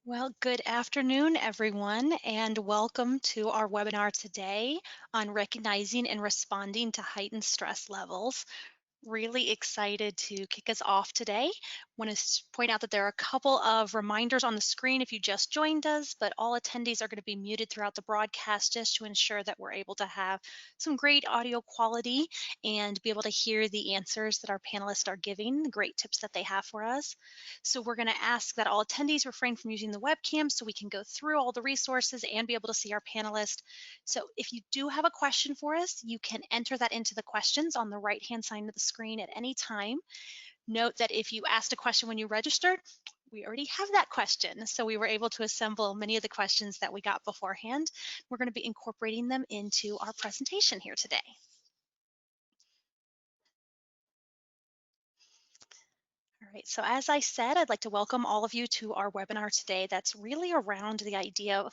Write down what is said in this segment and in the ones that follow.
Well, good afternoon, everyone, and welcome to our webinar today on recognizing and responding to heightened stress levels. Really excited to kick us off today. Want to point out that there are a couple of reminders on the screen if you just joined us, but all attendees are going to be muted throughout the broadcast just to ensure that we're able to have some great audio quality and be able to hear the answers that our panelists are giving, the great tips that they have for us. So we're going to ask that all attendees refrain from using the webcam so we can go through all the resources and be able to see our panelists. So if you do have a question for us, you can enter that into the questions on the right-hand side of the screen at any time. Note that if you asked a question when you registered, we already have that question. So we were able to assemble many of the questions that we got beforehand. We're going to be incorporating them into our presentation here today. All right, so as I said, I'd like to welcome all of you to our webinar today that's really around the idea of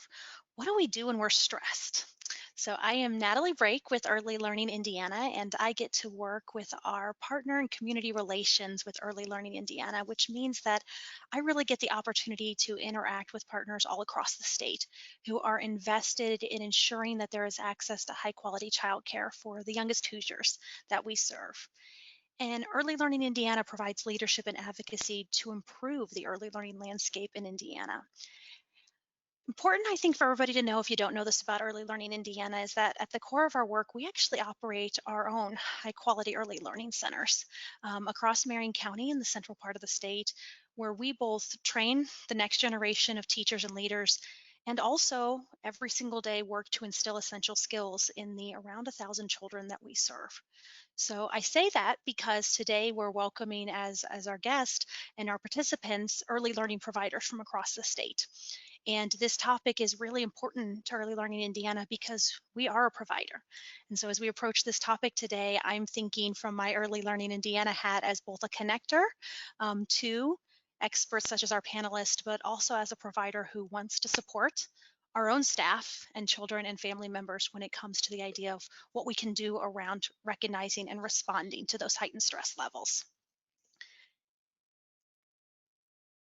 what do we do when we're stressed? So I am Natalie Brake with Early Learning Indiana, and I get to work with our partner in community relations with Early Learning Indiana, which means that I really get the opportunity to interact with partners all across the state who are invested in ensuring that there is access to high quality childcare for the youngest Hoosiers that we serve. And Early Learning Indiana provides leadership and advocacy to improve the early learning landscape in Indiana. Important, I think, for everybody to know, if you don't know this about Early Learning Indiana, is that at the core of our work, we actually operate our own high quality early learning centers across Marion County in the central part of the state, where we both train the next generation of teachers and leaders and also every single day work to instill essential skills in the around 1,000 children that we serve. So I say that because today we're welcoming as our guest and our participants early learning providers from across the state. And this topic is really important to Early Learning Indiana because we are a provider. And so as we approach this topic today, I'm thinking from my Early Learning Indiana hat as both a connector to experts such as our panelists, but also as a provider who wants to support our own staff and children and family members when it comes to the idea of what we can do around recognizing and responding to those heightened stress levels.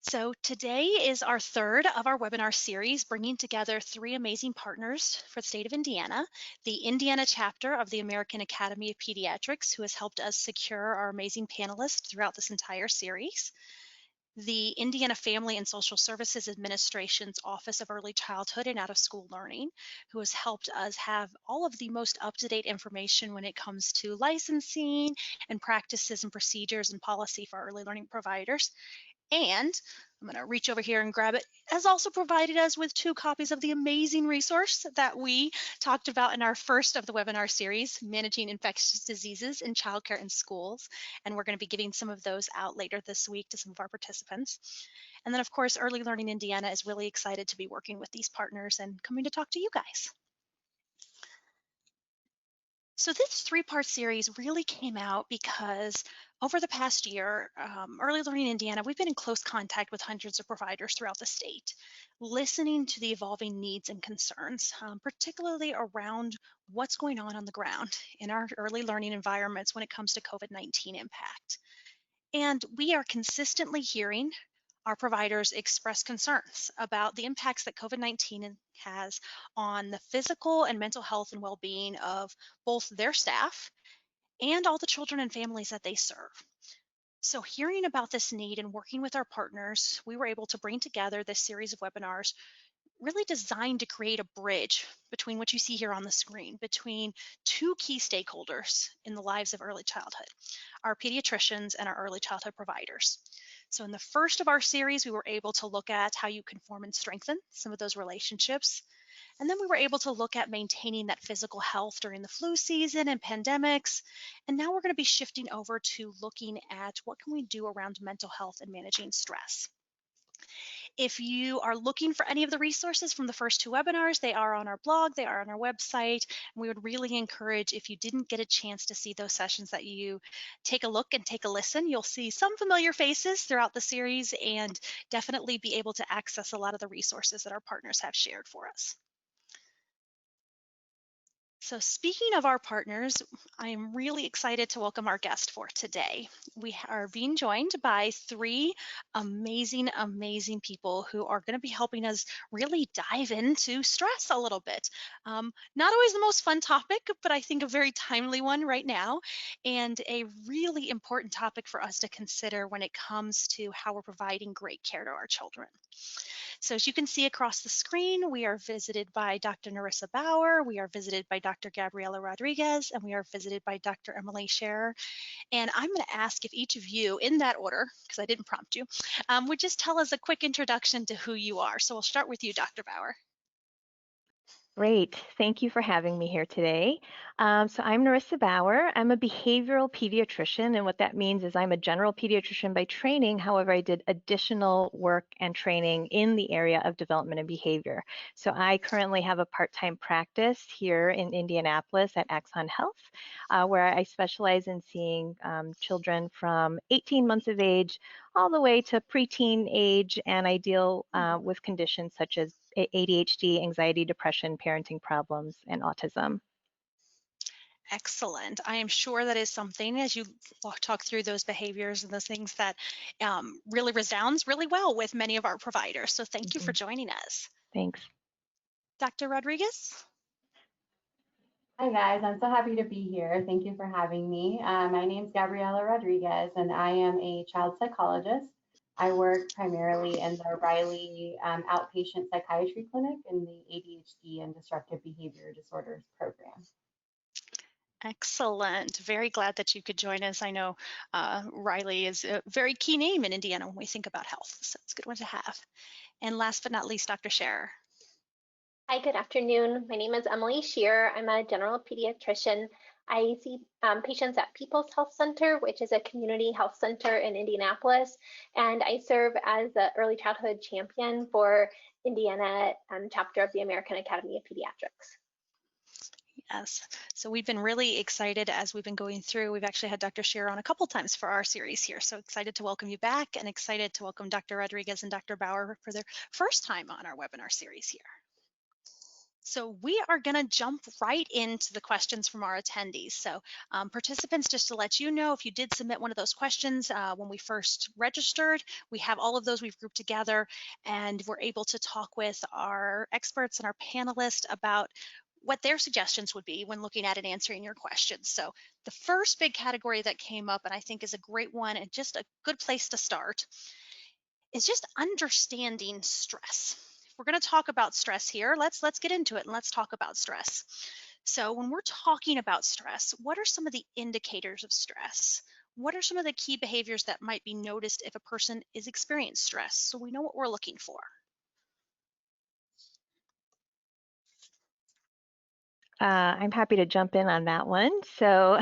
So today is our third of our webinar series, bringing together three amazing partners for the state of Indiana: the Indiana chapter of the American Academy of Pediatrics, who has helped us secure our amazing panelists throughout this entire series; the Indiana Family and Social Services Administration's Office of Early Childhood and Out of School Learning, who has helped us have all of the most up-to-date information when it comes to licensing and practices and procedures and policy for early learning providers. And I'm going to reach over here and grab it, has also provided us with 2 copies of the amazing resource that we talked about in our first of the webinar series, Managing Infectious Diseases in Childcare and Schools. And we're going to be giving some of those out later this week to some of our participants. And then, of course, Early Learning Indiana is really excited to be working with these partners and coming to talk to you guys. So this 3-part series really came out because over the past year, Early Learning Indiana, we've been in close contact with hundreds of providers throughout the state, listening to the evolving needs and concerns, particularly around what's going on the ground in our early learning environments when it comes to COVID-19 impact. And we are consistently hearing our providers express concerns about the impacts that COVID-19 has on the physical and mental health and well-being of both their staff and all the children and families that they serve. So hearing about this need and working with our partners, we were able to bring together this series of webinars really designed to create a bridge between what you see here on the screen, between 2 key stakeholders in the lives of early childhood: our pediatricians and our early childhood providers. So in the first of our series, we were able to look at how you can form and strengthen some of those relationships. And then we were able to look at maintaining that physical health during the flu season and pandemics. And now we're going to be shifting over to looking at what can we do around mental health and managing stress. If you are looking for any of the resources from the first 2 webinars, they are on our blog, they are on our website, and we would really encourage, if you didn't get a chance to see those sessions, that you take a look and take a listen. You'll see some familiar faces throughout the series and definitely be able to access a lot of the resources that our partners have shared for us. So, speaking of our partners, I am really excited to welcome our guest for today. We are being joined by three amazing people who are going to be helping us really dive into stress a little bit. Not always the most fun topic, but I think a very timely one right now, and a really important topic for us to consider when it comes to how we're providing great care to our children. So as you can see across the screen, we are visited by Dr. Narissa Bauer, we are visited by Dr. Gabriela Rodriguez, and we are visited by Dr. Emily Scherer. And I'm going to ask if each of you, in that order, because I didn't prompt you, would just tell us a quick introduction to who you are. So we'll start with you, Dr. Bauer. Great. Thank you for having me here today. So I'm Narissa Bauer. I'm a behavioral pediatrician, and what that means is I'm a general pediatrician by training. However, I did additional work and training in the area of development and behavior. So I currently have a part-time practice here in Indianapolis at Axon Health, where I specialize in seeing children from 18 months of age all the way to preteen age, and I deal with conditions such as ADHD, anxiety, depression, parenting problems, and autism. Excellent. I am sure that is something as you talk through those behaviors and those things that really resounds really well with many of our providers. So thank you for Mhm. joining us. Thanks. Dr. Rodriguez? Hi guys, I'm so happy to be here. Thank you for having me. My name is Gabriela Rodriguez, and I am a child psychologist. I work primarily in the Riley Outpatient Psychiatry Clinic in the ADHD and Disruptive Behavior Disorders program. Excellent. Very glad that you could join us. I know Riley is a very key name in Indiana when we think about health, so it's a good one to have. And last but not least, Dr. Scherer. Hi, good afternoon. My name is Emily Scherer. I'm a general pediatrician. I see patients at People's Health Center, which is a community health center in Indianapolis, and I serve as the early childhood champion for Indiana chapter of the American Academy of Pediatrics. Yes. So we've been really excited as we've been going through. We've actually had Dr. Scherer on a couple times for our series here. So excited to welcome you back and excited to welcome Dr. Rodriguez and Dr. Bauer for their first time on our webinar series here. So we are going to jump right into the questions from our attendees. So participants, just to let you know, if you did submit one of those questions when we first registered, we have all of those we've grouped together and we're able to talk with our experts and our panelists about what their suggestions would be when looking at and answering your questions. So the first big category that came up, and I think is a great one and just a good place to start, is just understanding stress. If we're going to talk about stress here, let's get into it and let's talk about stress. So when we're talking about stress, what are some of the indicators of stress? What are some of the key behaviors that might be noticed if a person is experiencing stress so we know what we're looking for? I'm happy to jump in on that one. So,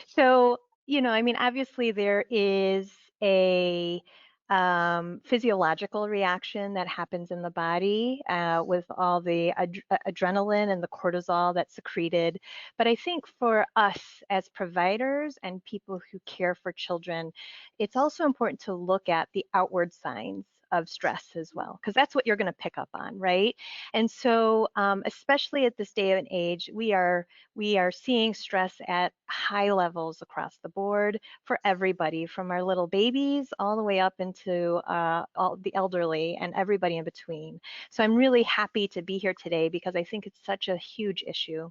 so I mean, obviously there is a physiological reaction that happens in the body with all the adrenaline and the cortisol that's secreted. But I think for us as providers and people who care for children, it's also important to look at the outward signs of stress as well, because that's what you're going to pick up on, right? And so, especially at this day and age, we are seeing stress at high levels across the board for everybody, from our little babies all the way up into all the elderly and everybody in between. So I'm really happy to be here today because I think it's such a huge issue.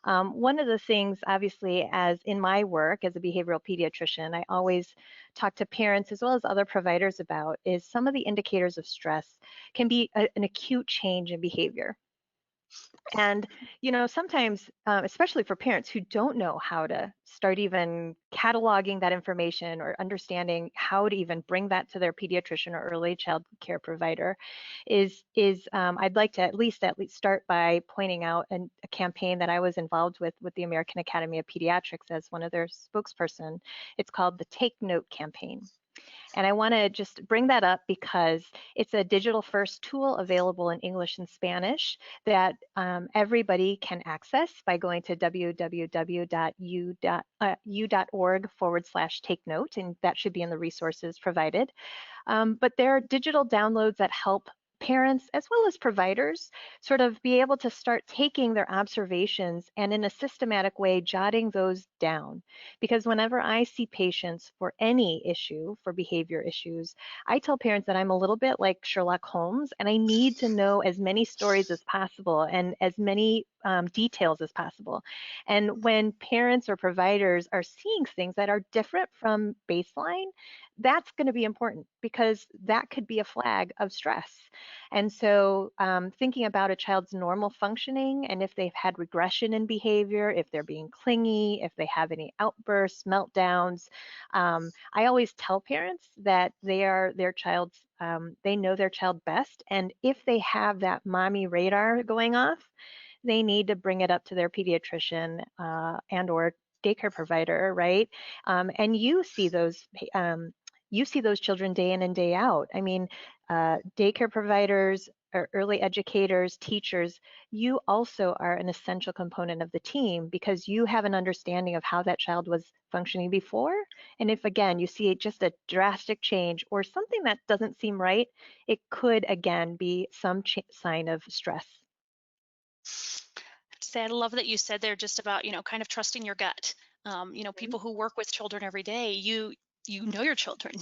One of the things, obviously, as in my work as a behavioral pediatrician, I always talk to parents as well as other providers about is some of the indicators of stress can be an acute change in behavior. And, sometimes, especially for parents who don't know how to start even cataloging that information or understanding how to even bring that to their pediatrician or early child care provider, I'd like to at least start by pointing out a campaign that I was involved with the American Academy of Pediatrics as one of their spokesperson. It's called the Take Note campaign. And I want to just bring that up because it's a digital first tool available in English and Spanish that everybody can access by going to www.u.org/take note, and that should be in the resources provided. But there are digital downloads that help parents as well as providers sort of be able to start taking their observations and in a systematic way jotting those down. Because whenever I see patients for any issue, for behavior issues, I tell parents that I'm a little bit like Sherlock Holmes and I need to know as many stories as possible and as many details as possible. And when parents or providers are seeing things that are different from baseline, that's going to be important because that could be a flag of stress. And so thinking about a child's normal functioning and if they've had regression in behavior, if they're being clingy, if they have any outbursts, meltdowns, I always tell parents that they are their child's, they know their child best. And if they have that mommy radar going off, they need to bring it up to their pediatrician and or daycare provider, right? And you see those children day in and day out. I mean, daycare providers, or early educators, teachers, you also are an essential component of the team because you have an understanding of how that child was functioning before. And if, again, you see just a drastic change or something that doesn't seem right, it could, again, be some sign of stress. I love that you said there just about, kind of trusting your gut. Mhm. People who work with children every day, you know your children,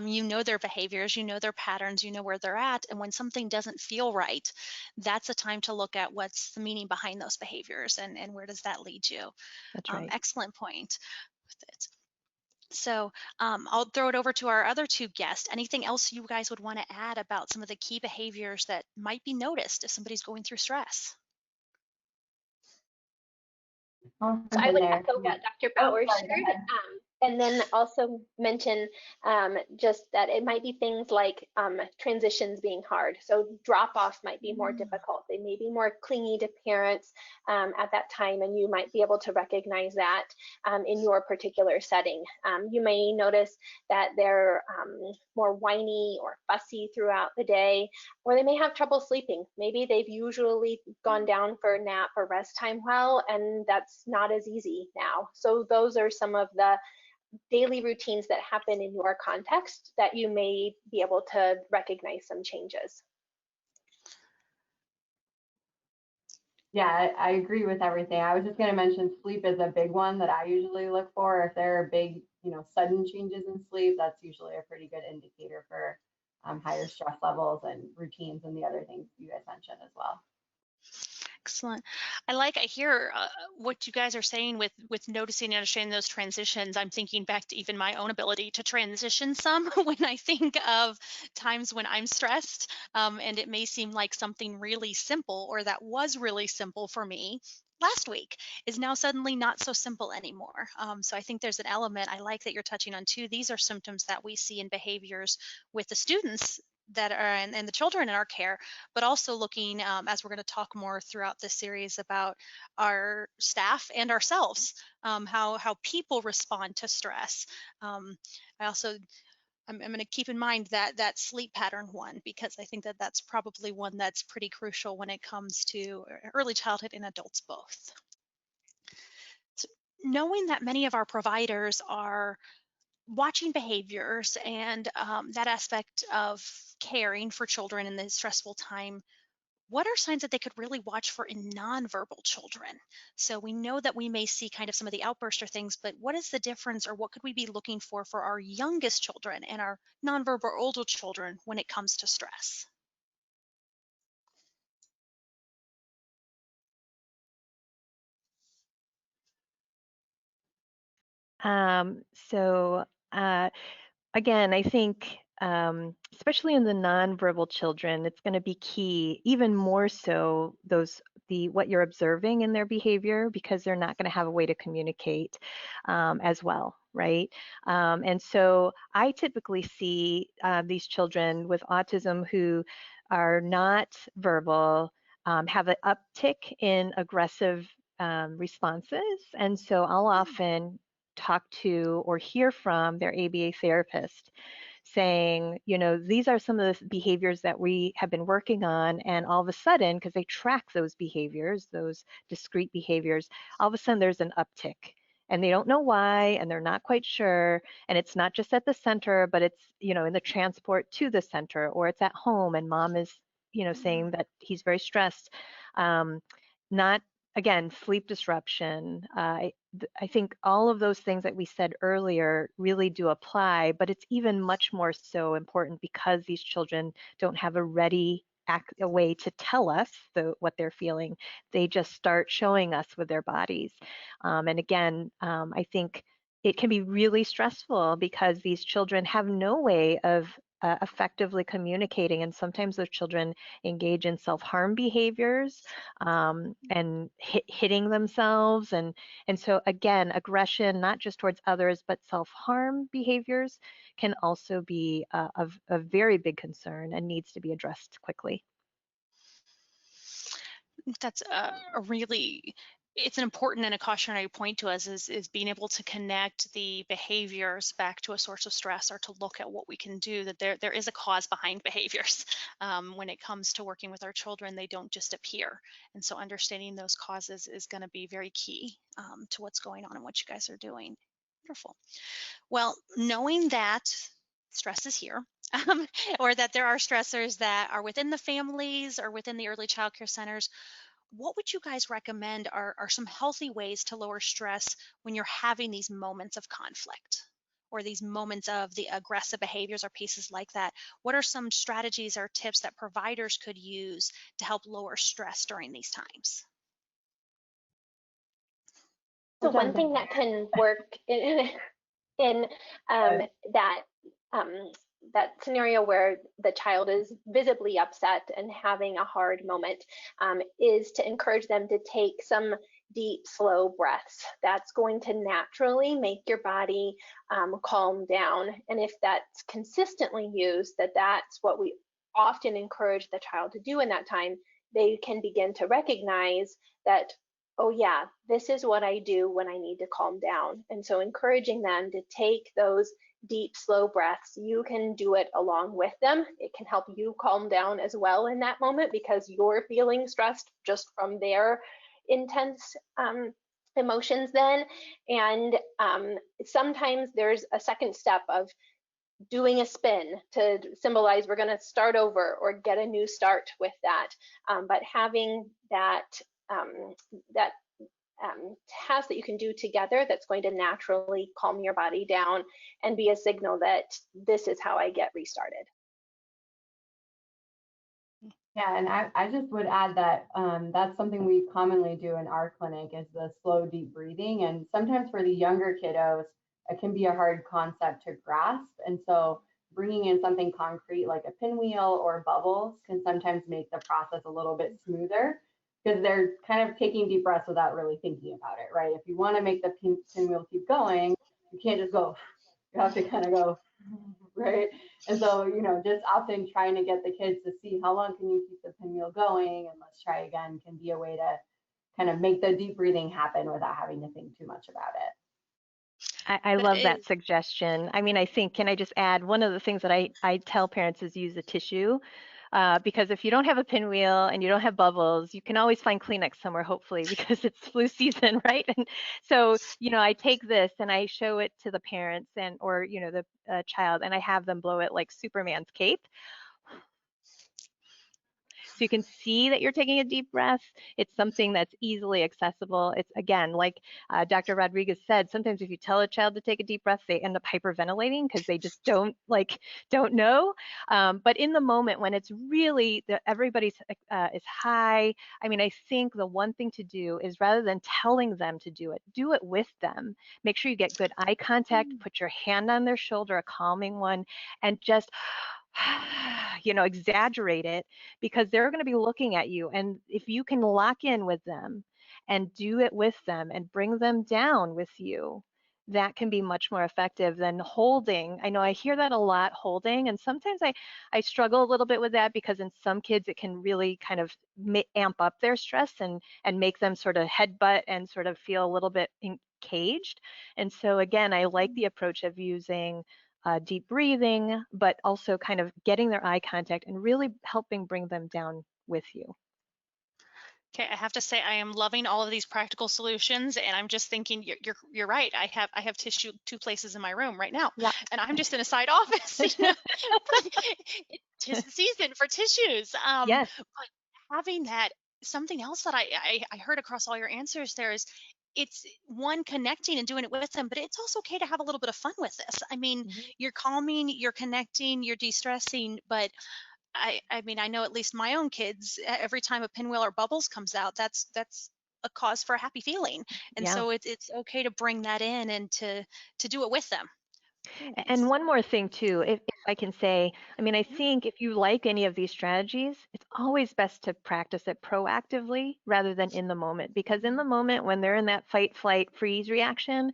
you know their behaviors, you know their patterns, you know where they're at. And when something doesn't feel right, that's a time to look at what's the meaning behind those behaviors and where does that lead you. That's right. Excellent point with it. So I'll throw it over to our other two guests. Anything else you guys would want to add about some of the key behaviors that might be noticed if somebody's going through stress? I'll So jump I in would there. echo what Dr. Oh, Bauer sorry, go shared, ahead. and then also mention just that it might be things like transitions being hard. So drop off might be more difficult. They may be more clingy to parents at that time, and you might be able to recognize that in your particular setting. You may notice that they're more whiny or fussy throughout the day, or they may have trouble sleeping. Maybe they've usually gone down for a nap or rest time well, and that's not as easy now. So those are some of the daily routines that happen in your context that you may be able to recognize some changes. Yeah, I agree with everything. I was just going to mention sleep is a big one that I usually look for. If there are big, sudden changes in sleep, that's usually a pretty good indicator for higher stress levels and routines and the other things you guys mentioned as well. Excellent. I hear what you guys are saying with noticing and understanding those transitions. I'm thinking back to even my own ability to transition some when I think of times when I'm stressed, and it may seem like something really simple or that was really simple for me last week is now suddenly not so simple anymore. So I think there's an element I like that you're touching on too. These are symptoms that we see in behaviors with the students that are and the children in our care, but also looking, as we're going to talk more throughout this series about our staff and ourselves, how people respond to stress. I also I'm going to keep in mind that sleep pattern one because I think that that's probably one that's pretty crucial when it comes to early childhood and adults both. So knowing that many of our providers are watching behaviors and that aspect of caring for children in this stressful time, what are signs that they could really watch for in nonverbal children? So we know that we may see kind of some of the outburst or things, but what is the difference or what could we be looking for our youngest children and our nonverbal or older children when it comes to stress? So again, I think especially in the nonverbal children, it's going to be key, even more so the what you're observing in their behavior because they're not going to have a way to communicate as well, right? And so I typically see these children with autism who are not verbal, have an uptick in aggressive responses, and so I'll often talk to or hear from their ABA therapist saying, these are some of the behaviors that we have been working on. And all of a sudden, because they track those behaviors, those discrete behaviors, all of a sudden there's an uptick. And they don't know why, and they're not quite sure. And it's not just at the center, but it's, in the transport to the center, or it's at home and mom is saying that he's very stressed. Not, again, sleep disruption. I think all of those things that we said earlier really do apply, but it's even much more so important because these children don't have a way to tell us what they're feeling. They just start showing us with their bodies. And again, I think it can be really stressful because these children have no way of effectively communicating, and sometimes those children engage in self-harm behaviors, and hitting themselves, and so again, aggression, not just towards others, but self-harm behaviors can also be a very big concern and needs to be addressed quickly. That's a really, it's an important and a cautionary point to us, is being able to connect the behaviors back to a source of stress, or to look at what we can do, that there is a cause behind behaviors. When it comes to working with our children, they don't just appear. And so understanding those causes is going to be very key, to what's going on and what you guys are doing. Wonderful. Well, knowing that stress is here, or that there are stressors that are within the families or within the early child care centers, what would you guys recommend are some healthy ways to lower stress when you're having these moments of conflict, or these moments of the aggressive behaviors or pieces like that? What are some strategies or tips that providers could use to help lower stress during these times? So I'll one jump in thing that there. can work in that that scenario where the child is visibly upset and having a hard moment, is to encourage them to take some deep, slow breaths. That's going to naturally make your body calm down. And if that's consistently used, that's what we often encourage the child to do in that time, they can begin to recognize that, oh yeah, this is what I do when I need to calm down. And so encouraging them to take those deep, slow breaths. You can do it along with them. It can help you calm down as well in that moment, because you're feeling stressed just from their intense emotions then. And sometimes there's a second step of doing a spin to symbolize we're going to start over or get a new start with that. But having that that task that you can do together, that's going to naturally calm your body down and be a signal that this is how I get restarted. Yeah, and I just would add that that's something we commonly do in our clinic, is the slow, deep breathing. And sometimes for the younger kiddos, it can be a hard concept to grasp. And so bringing in something concrete like a pinwheel or bubbles can sometimes make the process a little bit smoother, because they're kind of taking deep breaths without really thinking about it, right? If you want to make the pinwheel keep going, you can't just go. You have to kind of go, right? And so, just often trying to get the kids to see how long can you keep the pinwheel going, and let's try again, can be a way to kind of make the deep breathing happen without having to think too much about it. I That love that is, suggestion. I mean, I think, can I just add, one of the things that I tell parents is use a tissue, because if you don't have a pinwheel and you don't have bubbles, you can always find Kleenex somewhere, hopefully, because it's flu season, right? And so, I take this and I show it to the parents, or the child, and I have them blow it like Superman's cape. So you can see that you're taking a deep breath. It's something that's easily accessible. It's, again, like Dr. Rodriguez said, sometimes if you tell a child to take a deep breath, they end up hyperventilating because they just don't know. But in the moment when it's really, everybody's is high, I mean, I think the one thing to do is, rather than telling them to do it with them. Make sure you get good eye contact, put your hand on their shoulder, a calming one, and just exaggerate it, because they're going to be looking at you. And if you can lock in with them and do it with them and bring them down with you, that can be much more effective than holding. I know I hear that a lot, holding, and sometimes I struggle a little bit with that, because in some kids it can really kind of amp up their stress and make them sort of headbutt and sort of feel a little bit caged. And so again, I like the approach of using deep breathing, but also kind of getting their eye contact and really helping bring them down with you. Okay, I have to say I am loving all of these practical solutions, and I'm just thinking you're right. I have tissue two places in my room right now, Yeah. and I'm just in a side office. But tis the season for tissues. Yes. But having that, something else that I heard across all your answers there is, it's one, connecting and doing it with them, but it's also okay to have a little bit of fun with this. I mean, Mhm. you're calming, you're connecting, you're de-stressing, but I mean, I know at least my own kids, every time a pinwheel or bubbles comes out, that's a cause for a happy feeling. And Yeah. so it's okay to bring that in and to do it with them. Ooh, And it's one more thing too, if I can say, I mean, I think if you like any of these strategies, it's always best to practice it proactively rather than in the moment. Because in the moment, when they're in that fight, flight, freeze reaction,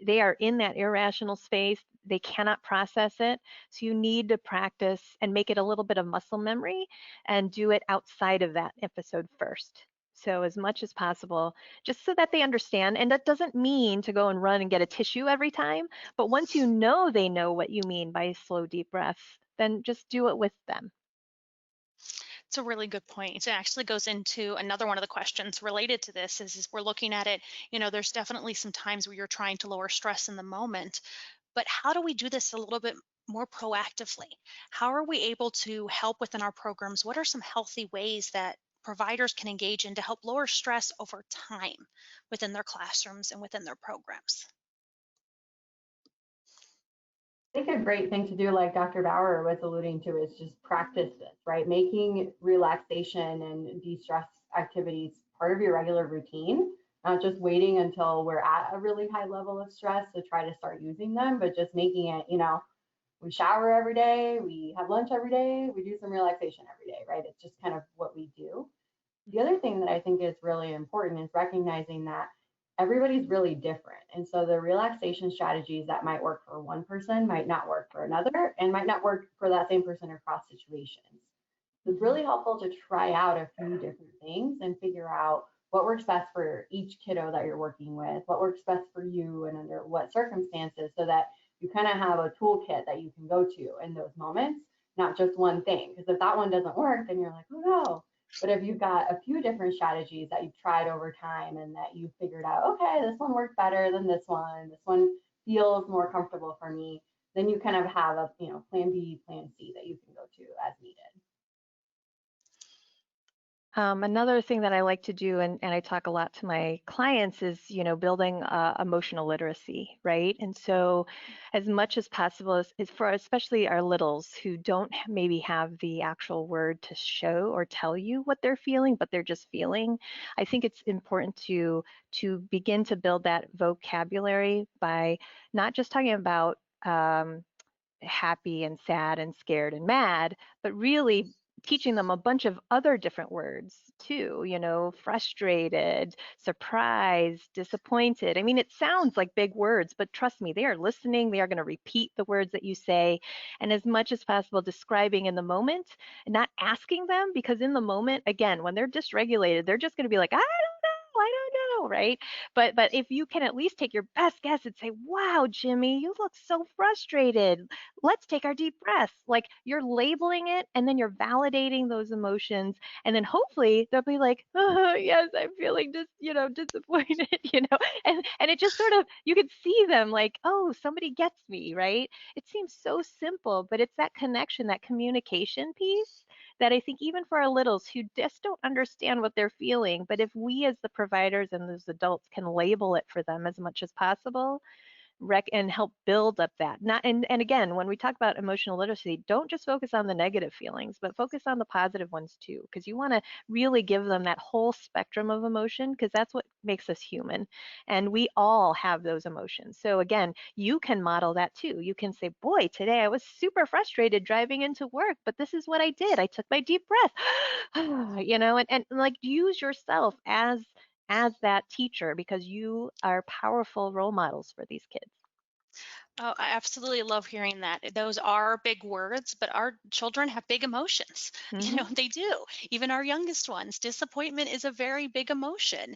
they are in that irrational space. They cannot process it. So you need to practice and make it a little bit of muscle memory and do it outside of that episode first. So as much as possible, just so that they understand. And that doesn't mean to go and run and get a tissue every time, but once you know they know what you mean by slow, deep breaths, then just do it with them. It's a really good point. It actually goes into another one of the questions related to this is we're looking at it, there's definitely some times where you're trying to lower stress in the moment, but how do we do this a little bit more proactively? How are we able to help within our programs? What are some healthy ways that providers can engage in to help lower stress over time within their classrooms and within their programs? I think a great thing to do, like Dr. Bauer was alluding to, is just practice this, right? Making relaxation and de-stress activities part of your regular routine, not just waiting until we're at a really high level of stress to try to start using them, but just making it, we shower every day, we have lunch every day, we do some relaxation every day, right? It's just kind of what we do. The other thing that I think is really important is recognizing that everybody's really different. And so the relaxation strategies that might work for one person might not work for another and might not work for that same person across situations. So it's Mhm. really helpful to try out a few different things and figure out what works best for each kiddo that you're working with, what works best for you and under what circumstances, so that you kind of have a toolkit that you can go to in those moments, not just one thing. Because if that one doesn't work, then you're like, oh no. But if you've got a few different strategies that you've tried over time and that you've figured out, okay, this one worked better than this one feels more comfortable for me, then you kind of have a plan B, plan C that you can go to as needed. Another thing that I like to do, and I talk a lot to my clients, is building emotional literacy, right? And so, as much as possible, is for especially our littles who don't maybe have the actual word to show or tell you what they're feeling, but they're just feeling. I think it's important to begin to build that vocabulary by not just talking about happy and sad and scared and mad, but really teaching them a bunch of other different words too, frustrated, surprised, disappointed. I mean, it sounds like big words, but trust me, they are listening. They are going to repeat the words that you say. And as much as possible, describing in the moment and not asking them, because in the moment, again, when they're dysregulated, they're just going to be like, I don't know, right? But if you can at least take your best guess and say, "Wow, Jimmy, you look so frustrated. Let's take our deep breaths." Like you're labeling it and then you're validating those emotions, and then hopefully they'll be like, "Oh, yes, I'm feeling disappointed," and it just sort of you can see them like, "Oh, somebody gets me," right? It seems so simple, but it's that connection, that communication piece that I think even for our littles who just don't understand what they're feeling, but if we as the providers and those adults can label it for them as much as possible, and help build up that. Not and again, when we talk about emotional literacy, don't just focus on the negative feelings, but focus on the positive ones too, because you want to really give them that whole spectrum of emotion, because that's what makes us human. And we all have those emotions. So again, you can model that too. You can say, boy, today I was super frustrated driving into work, but this is what I did. I took my deep breath, and like use yourself as that teacher, because you are powerful role models for these kids. Oh, I absolutely love hearing that. Those are big words, but our children have big emotions. Hmm. They do. Even our youngest ones. Disappointment is a very big emotion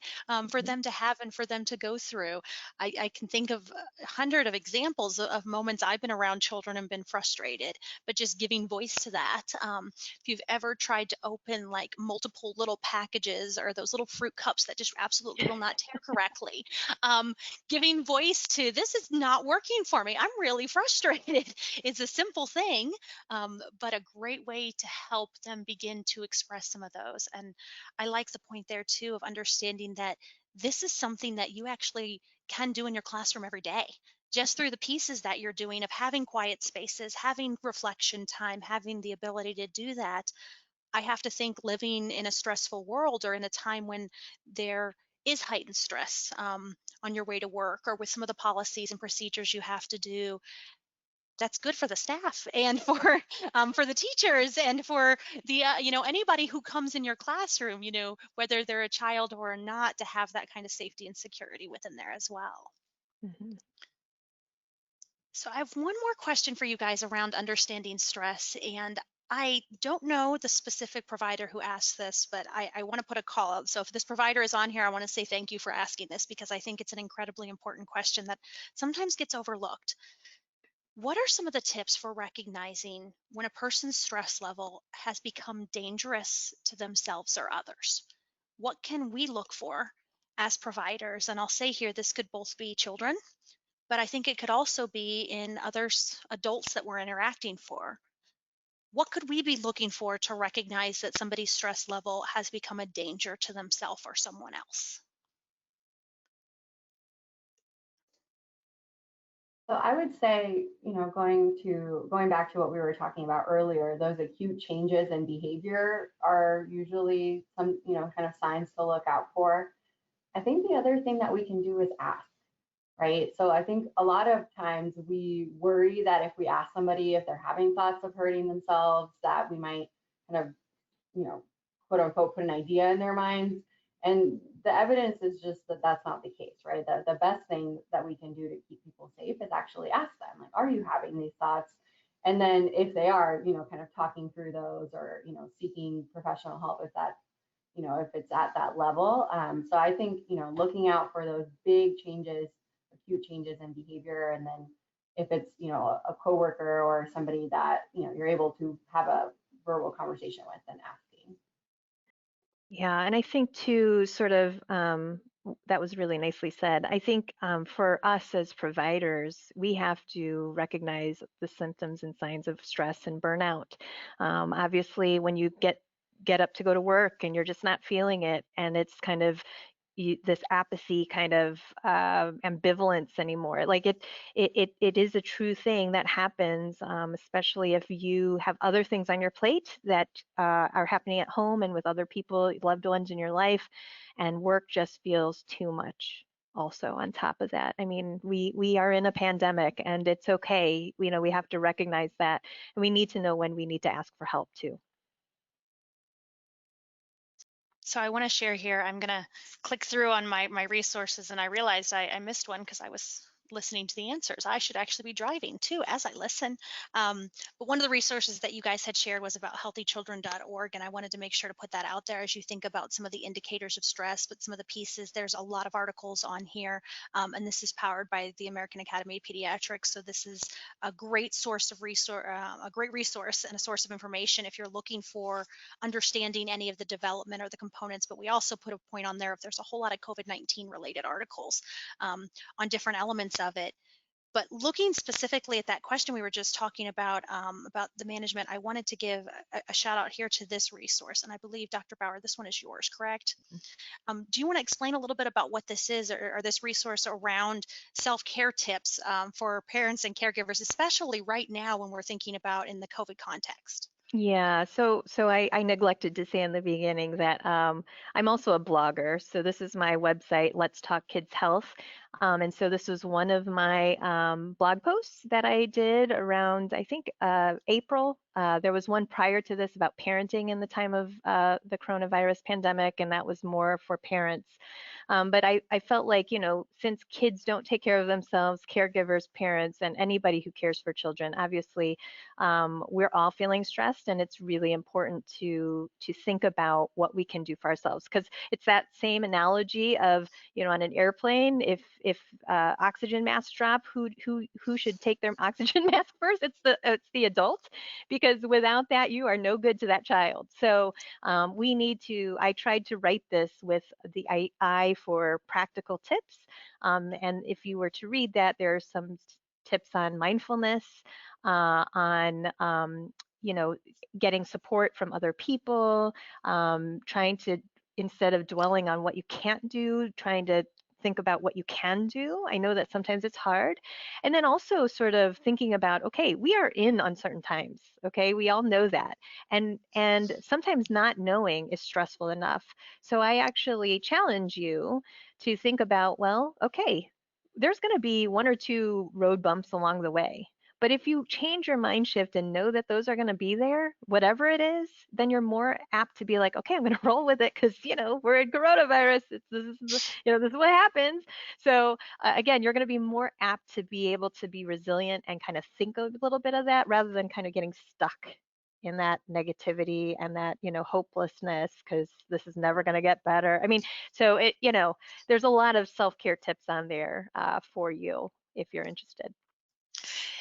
for them to have and for them to go through. I can think of 100 of examples of moments I've been around children and been frustrated, but just giving voice to that. If you've ever tried to open like multiple little packages or those little fruit cups that just absolutely will not tear correctly, um, giving voice to this is not working for me. I'm really frustrated. It's a simple thing, but a great way to help them begin to express some of those. And I like the point there too of understanding that this is something that you actually can do in your classroom every day. Just through the pieces that you're doing of having quiet spaces, having reflection time, having the ability to do that, I have to think living in a stressful world or in a time when there is heightened stress on your way to work or with some of the policies and procedures you have to do, that's good for the staff and for the teachers and for the anybody who comes in your classroom, whether they're a child or not, to have that kind of safety and security within there as well. Hmm. So I have one more question for you guys around understanding stress. And I don't know the specific provider who asked this, but I want to put a call out. So if this provider is on here, I want to say thank you for asking this because I think it's an incredibly important question that sometimes gets overlooked. What are some of the tips for recognizing when a person's stress level has become dangerous to themselves or others? What can we look for as providers? And I'll say here, this could both be children, but I think it could also be in others, adults that we're interacting for. What could we be looking for to recognize that somebody's stress level has become a danger to themselves or someone else? So I would say, going back to what we were talking about earlier, those acute changes in behavior are usually some, kind of signs to look out for. I think the other thing that we can do is ask, right? So I think a lot of times we worry that if we ask somebody if they're having thoughts of hurting themselves, that we might kind of, you know, quote unquote, put an idea in their minds. And the evidence is just that that's not the case, right? The best thing that we can do to keep people safe is actually ask them, like, are you having these thoughts? And then if they are, kind of talking through those or, seeking professional help if that, if it's at that level. So I think, looking out for those big changes, acute changes in behavior, and then if it's, a coworker or somebody that, you're able to have a verbal conversation with and asking. Yeah, and I think too, sort of, that was really nicely said. I think for us as providers, we have to recognize the symptoms and signs of stress and burnout. Obviously, when you get up to go to work and you're just not feeling it, and it's kind of this apathy, kind of ambivalence anymore. Like it is a true thing that happens, especially if you have other things on your plate that are happening at home and with other people, loved ones in your life, and work just feels too much. Also, on top of that, I mean, we are in a pandemic, and it's okay. We have to recognize that, and we need to know when we need to ask for help too. So I want to share here. I'm going to click through on my resources, and I realized I missed one because I was listening to the answers. I should actually be driving too as I listen. But one of the resources that you guys had shared was about healthychildren.org, and I wanted to make sure to put that out there as you think about some of the indicators of stress, but some of the pieces. There's a lot of articles on here, and this is powered by the American Academy of Pediatrics. So this is a great source of resource, a great resource and a source of information if you're looking for understanding any of the development or the components. But we also put a point on there if there's a whole lot of COVID-19 related articles on different elements of it. But looking specifically at that question we were just talking about the management, I wanted to give a shout out here to this resource. And I believe, Dr. Bauer, this one is yours, correct? Do you want to explain a little bit about what this is, or this resource around self-care tips for parents and caregivers, especially right now when we're thinking about in the COVID context? Yeah, so I neglected to say in the beginning that I'm also a blogger. So this is my website, Let's Talk Kids Health. And so this was one of my blog posts that I did around, I think, April. There was one prior to this about parenting in the time of the coronavirus pandemic, and that was more for parents. But I felt like, since kids don't take care of themselves, caregivers, parents, and anybody who cares for children, obviously, we're all feeling stressed, and it's really important to think about what we can do for ourselves, because it's that same analogy of, on an airplane, if oxygen masks drop, who should take their oxygen mask first? It's the adult, because without that, you are no good to that child. So we need to. I tried to write this with the eye for practical tips, and if you were to read that, there are some tips on mindfulness, on getting support from other people, trying to, instead of dwelling on what you can't do, trying to think about what you can do. I know that sometimes it's hard. And then also sort of thinking about, okay, we are in uncertain times. Okay, we all know that. And sometimes not knowing is stressful enough. So I actually challenge you to think about, well, okay, there's going to be one or two road bumps along the way. But if you change your mind shift and know that those are going to be there, whatever it is, then you're more apt to be like, okay, I'm going to roll with it, because we're in coronavirus. This is what happens. So again, you're going to be more apt to be able to be resilient and kind of think a little bit of that, rather than kind of getting stuck in that negativity and that hopelessness, because this is never going to get better. I mean, so there's a lot of self-care tips on there for you if you're interested.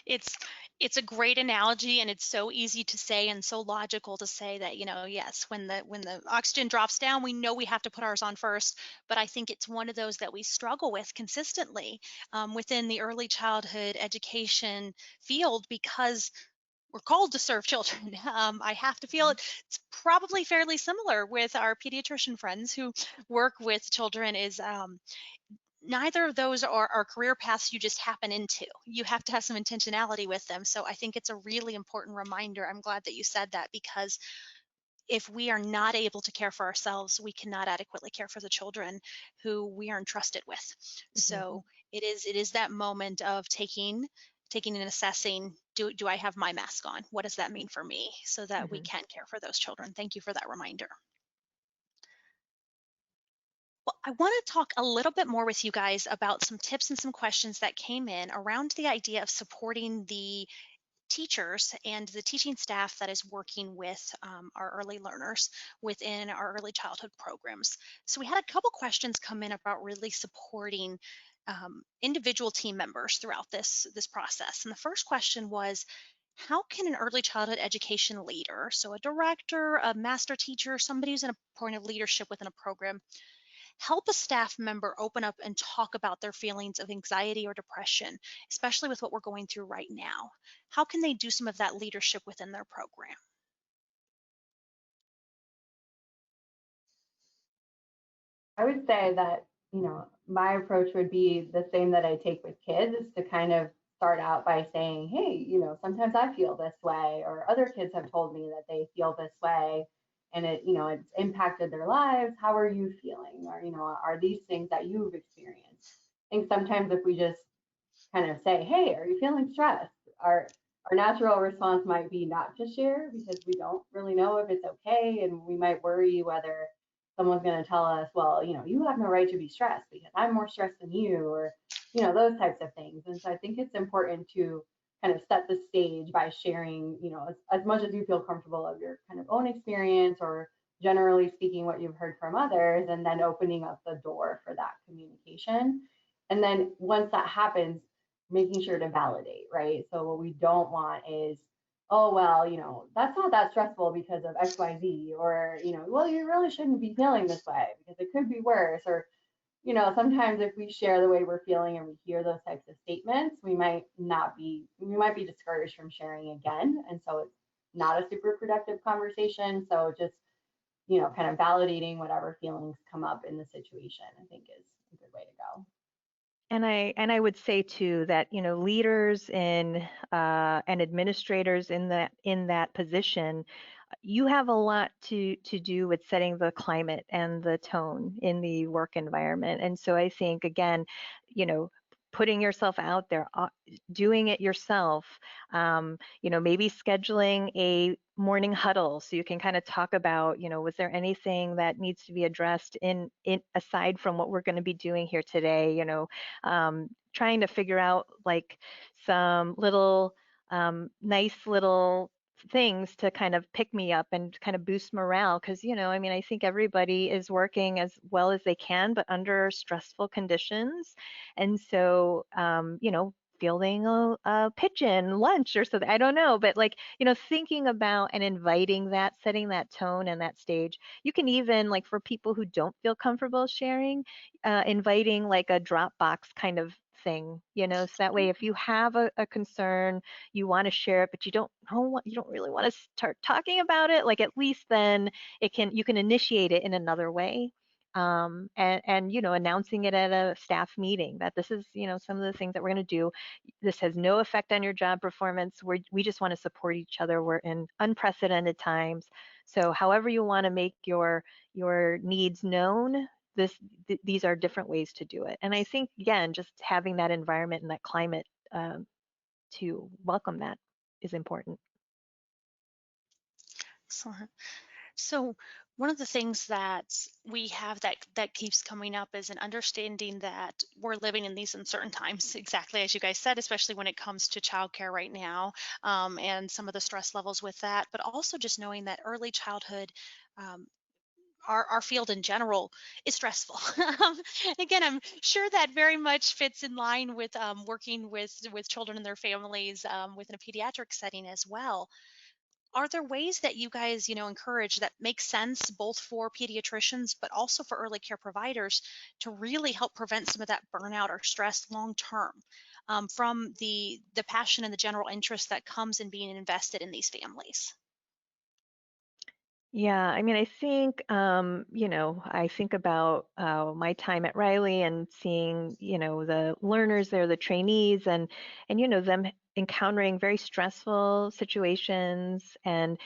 It's a great analogy, and it's so easy to say and so logical to say that, yes, when the oxygen drops down, we know we have to put ours on first. But I think it's one of those that we struggle with consistently within the early childhood education field, because we're called to serve children. I have to feel it's probably fairly similar with our pediatrician friends who work with children. Is neither of those are career paths you just happen into. You have to have some intentionality with them. So I think it's a really important reminder. I'm glad that you said that, because if we are not able to care for ourselves, we cannot adequately care for the children who we are entrusted with. Mm-hmm. So it is that moment of taking and assessing, do I have my mask on? What does that mean for me, so that we Mm-hmm. can care for those children? Thank you for that reminder. Well, I want to talk a little bit more with you guys about some tips and some questions that came in around the idea of supporting the teachers and the teaching staff that is working with our early learners within our early childhood programs. So we had a couple questions come in about really supporting individual team members throughout this process. And the first question was, how can an early childhood education leader, so a director, a master teacher, somebody who's in a point of leadership within a program, help a staff member open up and talk about their feelings of anxiety or depression, especially with what we're going through right now? How can they do some of that leadership within their program? I would say that, my approach would be the same that I take with kids, is to kind of start out by saying, hey, sometimes I feel this way, or other kids have told me that they feel this way, and it's impacted their lives. How are you feeling? Or, are these things that you've experienced? I think sometimes if we just kind of say, hey, are you feeling stressed? Our natural response might be not to share, because we don't really know if it's okay, and we might worry whether someone's going to tell us, well, you have no right to be stressed because I'm more stressed than you, or those types of things. And so I think it's important to kind of set the stage by sharing, as much as you feel comfortable of your kind of own experience, or generally speaking what you've heard from others, and then opening up the door for that communication. And then once that happens, making sure to validate, right? So what we don't want is, oh, well, that's not that stressful because of XYZ, or, well, you really shouldn't be feeling this way because it could be worse. Or, sometimes if we share the way we're feeling and we hear those types of statements, we might be discouraged from sharing again. And so it's not a super productive conversation. So just, kind of validating whatever feelings come up in the situation, I think is a good way to go. And I would say too that leaders and administrators in that position, you have a lot to do with setting the climate and the tone in the work environment. And so I think, again, putting yourself out there, doing it yourself, maybe scheduling a morning huddle so you can kind of talk about, was there anything that needs to be addressed in aside from what we're going to be doing here today, trying to figure out like some little nice little things to kind of pick me up and kind of boost morale, because I think everybody is working as well as they can but under stressful conditions. And so fielding a pitch-in lunch or something, I don't know, but like thinking about and inviting that, setting that tone and that stage. You can even, like, for people who don't feel comfortable sharing, inviting like a Dropbox kind of thing, so that way if you have a concern, you want to share it, but you don't really want to start talking about it, like at least then you can initiate it in another way. And announcing it at a staff meeting that this is some of the things that we're going to do. This has no effect on your job performance. We just want to support each other. We're in unprecedented times, so however you want to make your needs known, these are different ways to do it. And I think, again, just having that environment and that climate to welcome that is important. Excellent. So one of the things that we have that keeps coming up is an understanding that we're living in these uncertain times, exactly as you guys said, especially when it comes to childcare right now, and some of the stress levels with that, but also just knowing that early childhood, um, our field in general is stressful. And again, I'm sure that very much fits in line with working with children and their families within a pediatric setting as well. Are there ways that you guys, encourage that make sense both for pediatricians but also for early care providers to really help prevent some of that burnout or stress long term, from the passion and the general interest that comes in being invested in these families? Yeah, I think, I think about my time at Riley and seeing, the learners there, the trainees, and them encountering very stressful situations. And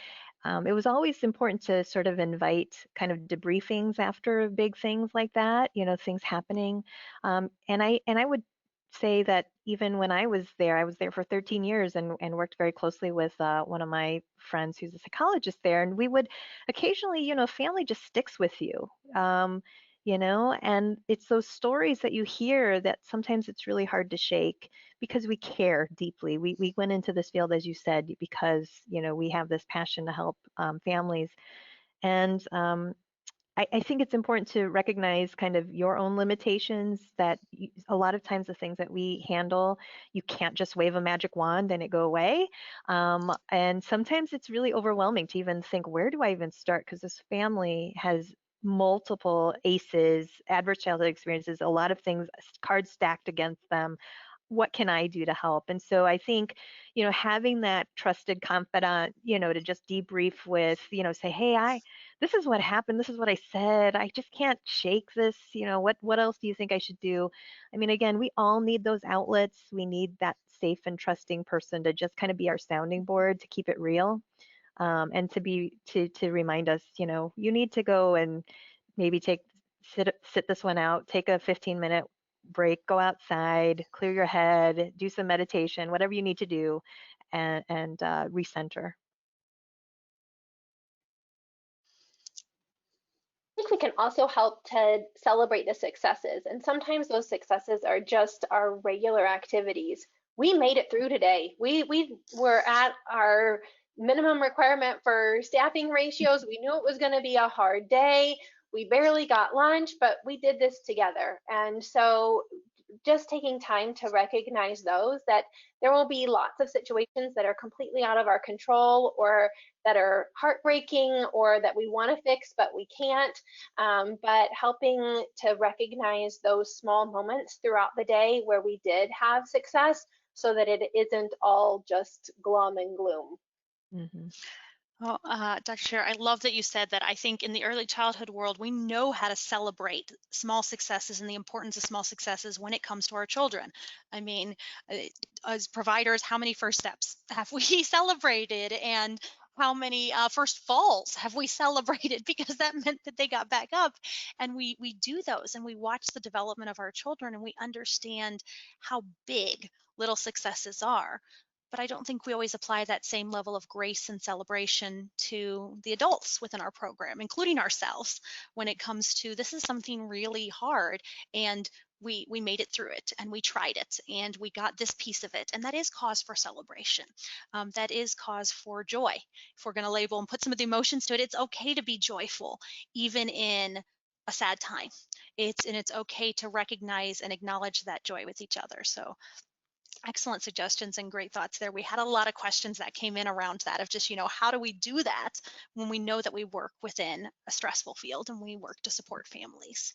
it was always important to sort of invite kind of debriefings after big things like that, things happening. And I would say that even when I was there for 13 years and worked very closely with one of my friends who's a psychologist there. And we would occasionally, family just sticks with you. And it's those stories that you hear that sometimes it's really hard to shake because we care deeply. We went into this field, as you said, because, we have this passion to help families. And I think it's important to recognize kind of your own limitations, that a lot of times the things that we handle, you can't just wave a magic wand and it go away. And sometimes it's really overwhelming to even think, where do I even start? Because this family has multiple ACEs, adverse childhood experiences, a lot of things, cards stacked against them. What can I do to help? And so I think, having that trusted confidant, to just debrief with, say, hey, this is what happened. This is what I said. I just can't shake this. What else do you think I should do? Again, we all need those outlets. We need that safe and trusting person to just kind of be our sounding board, to keep it real, and to remind us, you need to go and maybe sit this one out, take a 15-minute break, go outside, clear your head, do some meditation, whatever you need to do, and recenter. I think we can also help to celebrate the successes. And sometimes those successes are just our regular activities. We made it through today. We were at our minimum requirement for staffing ratios. We knew it was going to be a hard day. We barely got lunch, but we did this together. And so just taking time to recognize those, that there will be lots of situations that are completely out of our control, or that are heartbreaking, or that we want to fix but we can't, but helping to recognize those small moments throughout the day where we did have success, so that it isn't all just glum and gloom. Mm-hmm. Well, Dr. Scherer, I love that you said that. I think in the early childhood world, we know how to celebrate small successes and the importance of small successes when it comes to our children. I mean, uh, as providers, how many first steps have we celebrated? And how many first falls have we celebrated, because that meant that they got back up. And we do those, and we watch the development of our children, and we understand how big little successes are. But I don't think we always apply that same level of grace and celebration to the adults within our program, including ourselves, when it comes to this is something really hard, and we made it through it, and we tried it, and we got this piece of it, and that is cause for celebration. That is cause for joy. If we're going to label and put some of the emotions to it, it's okay to be joyful even in a sad time. It's okay to recognize and acknowledge that joy with each other. So excellent suggestions and great thoughts there. We had a lot of questions that came in around that, of just, how do we do that when we know that we work within a stressful field and we work to support families?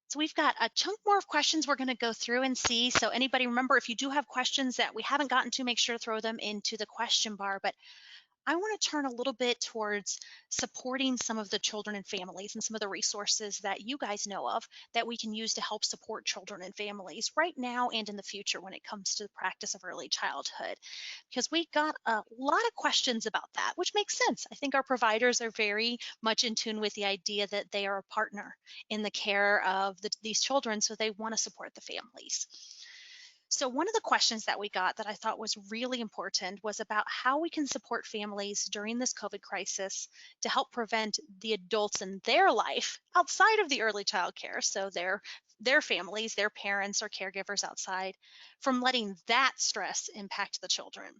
So we've got a chunk more of questions we're going to go through and see. So anybody, remember, if you do have questions that we haven't gotten to, make sure to throw them into the question bar. But I want to turn a little bit towards supporting some of the children and families and some of the resources that you guys know of that we can use to help support children and families right now and in the future when it comes to the practice of early childhood. Because we got a lot of questions about that, which makes sense. I think our providers are very much in tune with the idea that they are a partner in the care of these children, so they want to support the families. So one of the questions that we got that I thought was really important was about how we can support families during this COVID crisis to help prevent the adults in their life outside of the early child care, so their families, their parents or caregivers outside, from letting that stress impact the children.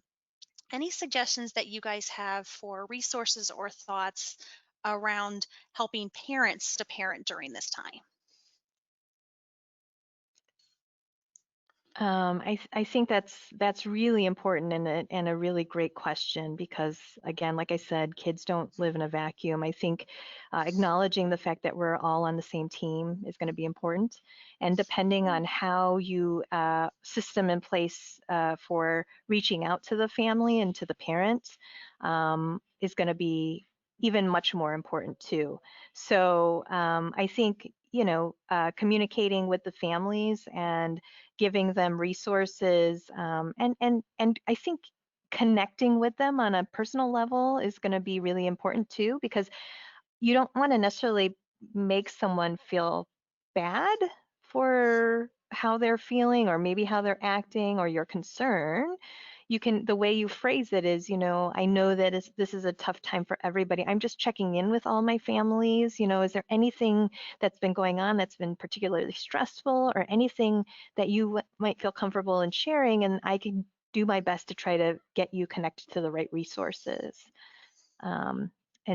Any suggestions that you guys have for resources or thoughts around helping parents to parent during this time? I think that's really important and a really great question because, again, like I said, kids don't live in a vacuum. I think acknowledging the fact that we're all on the same team is going to be important, and depending on how you system in place for reaching out to the family and to the parents is going to be even much more important too. So I think communicating with the families and giving them resources, and I think connecting with them on a personal level is going to be really important too, because you don't want to necessarily make someone feel bad for how they're feeling or maybe how they're acting or your concern. The way you phrase it is, I know that this is a tough time for everybody. I'm just checking in with all my families. Is there anything that's been going on that's been particularly stressful or anything that you might feel comfortable in sharing? And I can do my best to try to get you connected to the right resources. And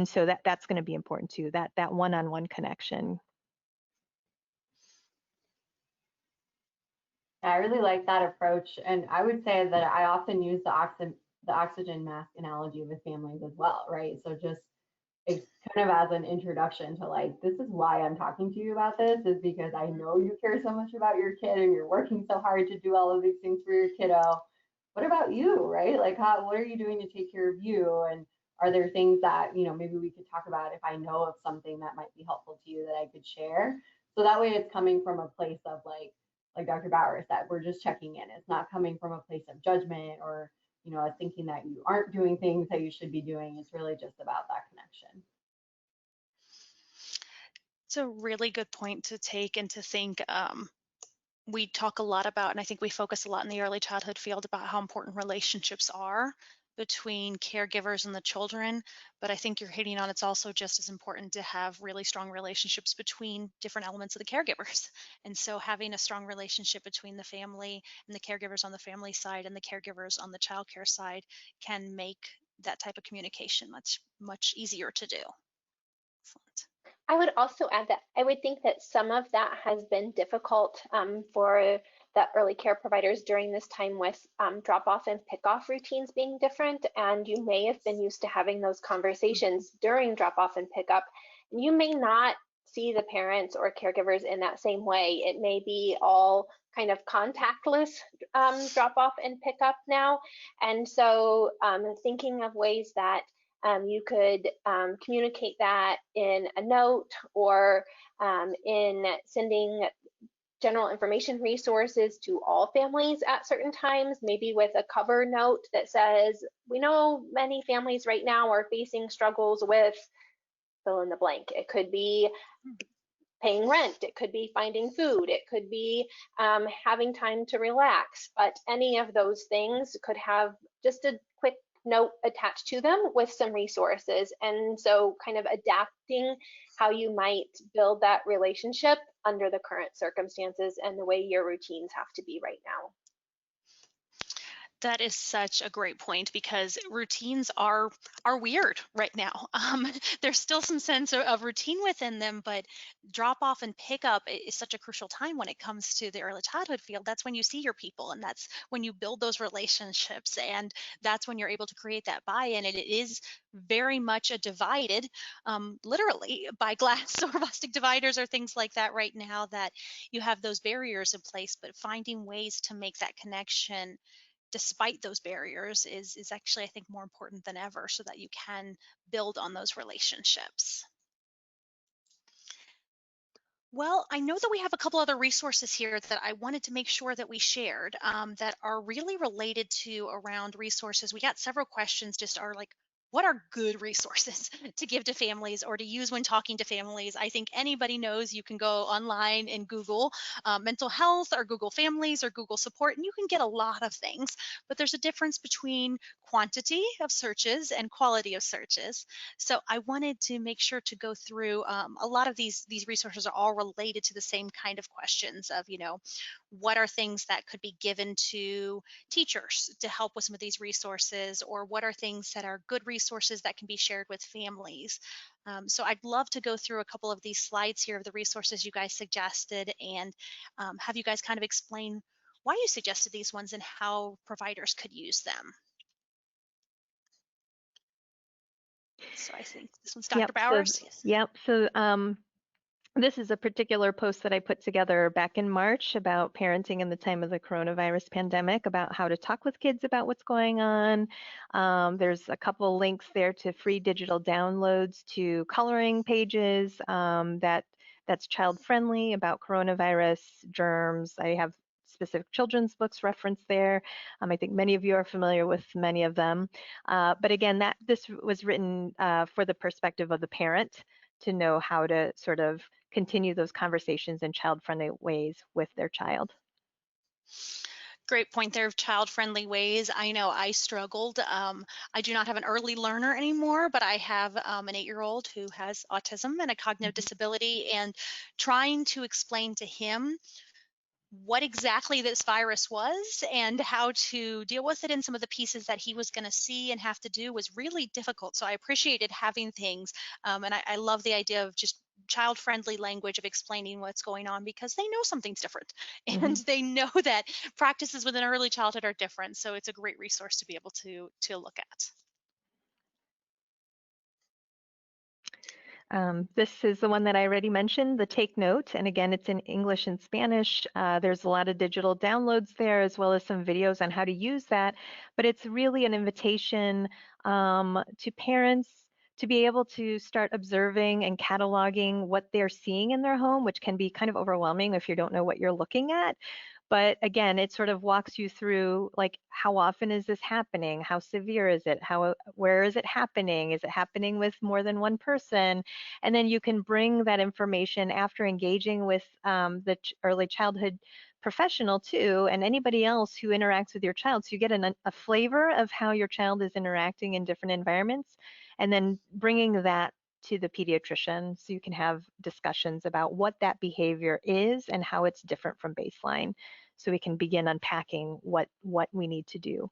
so that's going to be important too, that one-on-one connection. I really like that approach. And I would say that I often use the oxygen mask analogy with families as well, right? So just it's kind of as an introduction to like, this is why I'm talking to you about this, is because I know you care so much about your kid and you're working so hard to do all of these things for your kiddo. What about you, right? Like, what are you doing to take care of you? And are there things that, maybe we could talk about if I know of something that might be helpful to you that I could share? So that way it's coming from a place of like Dr. Bauer said, we're just checking in. It's not coming from a place of judgment or, thinking that you aren't doing things that you should be doing. It's really just about that connection. It's a really good point to take and to think. We talk a lot about, and I think we focus a lot in the early childhood field about how important relationships are between caregivers and the children. But I think you're hitting on, it's also just as important to have really strong relationships between different elements of the caregivers. And so having a strong relationship between the family and the caregivers on the family side and the caregivers on the childcare side can make that type of communication much, much easier to do. Excellent. I would also add that I would think that some of that has been difficult for the early care providers during this time with drop off and pick off routines being different. And you may have been used to having those conversations during drop off and pick up. You may not see the parents or caregivers in that same way. It may be all kind of contactless drop off and pick up now. And so thinking of ways that you could communicate that in a note or in sending general information resources to all families at certain times, maybe with a cover note that says, we know many families right now are facing struggles with fill in the blank. It could be paying rent, it could be finding food, it could be having time to relax, but any of those things could have just a quick note attached to them with some resources. And so kind of adapting how you might build that relationship under the current circumstances and the way your routines have to be right now. That is such a great point because routines are weird right now. There's still some sense of routine within them, but drop off and pick up is such a crucial time when it comes to the early childhood field. That's when you see your people, and that's when you build those relationships, and that's when you're able to create that buy-in. And it is very much a divided, literally by glass or plastic dividers or things like that right now. That you have those barriers in place, but finding ways to make that connection despite those barriers is actually, I think, more important than ever, so that you can build on those relationships. Well, I know that we have a couple other resources here that I wanted to make sure that we shared, that are really related to around resources. We got several questions just are like, what are good resources to give to families or to use when talking to families? I think anybody knows you can go online and Google mental health or Google families or Google support, and you can get a lot of things. But there's a difference between quantity of searches and quality of searches. So I wanted to make sure to go through a lot of these resources are all related to the same kind of questions of, what are things that could be given to teachers to help with some of these resources, or what are things that are good resources that can be shared with families. So I'd love to go through a couple of these slides here of the resources you guys suggested, and have you guys kind of explain why you suggested these ones and how providers could use them. So I think this one's Dr. Yep. So, Bowers. Yes. yep. So, this is a particular post that I put together back in March about parenting in the time of the coronavirus pandemic, about how to talk with kids about what's going on. There's a couple links there to free digital downloads to coloring pages that's child friendly about coronavirus germs. I have specific children's books referenced there. I think many of you are familiar with many of them. But again, this was written for the perspective of the parent, to know how to sort of continue those conversations in child-friendly ways with their child. Great point there of child-friendly ways. I know I struggled. I do not have an early learner anymore, but I have an 8-year-old who has autism and a cognitive disability, and trying to explain to him what exactly this virus was and how to deal with it, and some of the pieces that he was going to see and have to do was really difficult. So I appreciated having things, and I love the idea of just child-friendly language of explaining what's going on, because they know something's different and they know that practices within early childhood are different. So it's a great resource to be able to look at. This is the one that I already mentioned, the Take Note, and again, it's in English and Spanish. There's a lot of digital downloads there, as well as some videos on how to use that, but it's really an invitation to parents to be able to start observing and cataloging what they're seeing in their home, which can be kind of overwhelming if you don't know what you're looking at. But again, it sort of walks you through, like, how often is this happening? How severe is it? Where is it happening? Is it happening with more than one person? And then you can bring that information after engaging with the early childhood professional too, and anybody else who interacts with your child. So you get a flavor of how your child is interacting in different environments, and then bringing that to the pediatrician so you can have discussions about what that behavior is and how it's different from baseline, so we can begin unpacking what we need to do.